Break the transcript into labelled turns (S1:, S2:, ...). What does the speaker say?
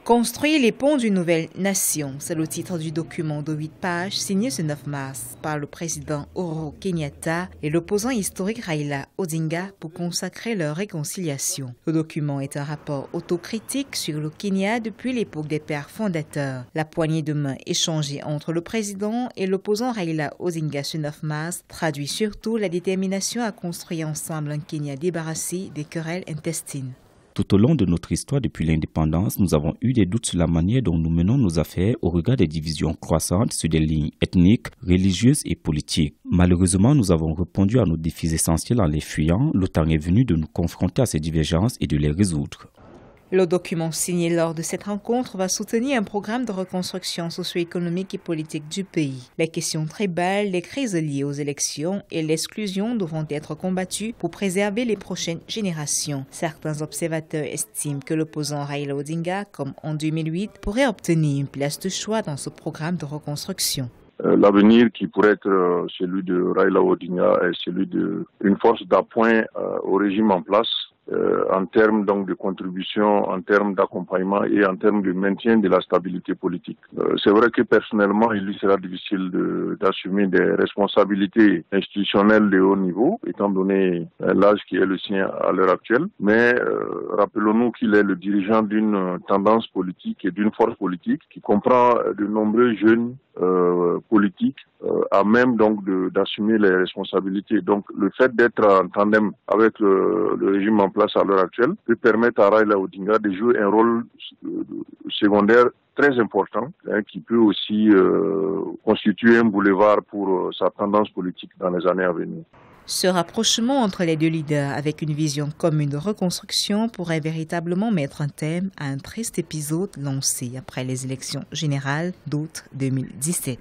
S1: Construire les ponts d'une nouvelle nation, c'est le titre du document de 8 pages signé ce 9 mars par le président Uhuru Kenyatta et l'opposant historique Raila Odinga pour consacrer leur réconciliation. Le document est un rapport autocritique sur le Kenya depuis l'époque des pères fondateurs. La poignée de main échangée entre le président et l'opposant Raila Odinga ce 9 mars traduit surtout la détermination à construire ensemble un Kenya débarrassé des querelles intestines.
S2: Tout au long de notre histoire depuis l'indépendance, nous avons eu des doutes sur la manière dont nous menons nos affaires au regard des divisions croissantes sur des lignes ethniques, religieuses et politiques. Malheureusement, nous avons répondu à nos défis essentiels en les fuyant. Le temps est venu de nous confronter à ces divergences et de les résoudre.
S1: Le document signé lors de cette rencontre va soutenir un programme de reconstruction socio-économique et politique du pays. Les questions tribales, les crises liées aux élections et l'exclusion devront être combattues pour préserver les prochaines générations. Certains observateurs estiment que l'opposant Raila Odinga, comme en 2008, pourrait obtenir une place de choix dans ce programme de reconstruction.
S3: L'avenir qui pourrait être celui de Raila Odinga est celui d'une force d'appoint au régime en place. En termes donc de contribution, en termes d'accompagnement et en termes de maintien de la stabilité politique. C'est vrai que personnellement, il lui sera difficile d'assumer des responsabilités institutionnelles de haut niveau, étant donné l'âge qui est le sien à l'heure actuelle. Mais rappelons-nous qu'il est le dirigeant d'une tendance politique et d'une force politique qui comprend de nombreux jeunes politiques à même donc d'assumer les responsabilités. Donc le fait d'être en tandem avec le régime en place à l'heure actuelle peut permettre à Raila Odinga de jouer un rôle secondaire très important qui peut aussi constituer un boulevard pour sa tendance politique dans les années à venir.
S1: Ce rapprochement entre les deux leaders avec une vision commune de reconstruction pourrait véritablement mettre un terme à un triste épisode lancé après les élections générales d'août 2017.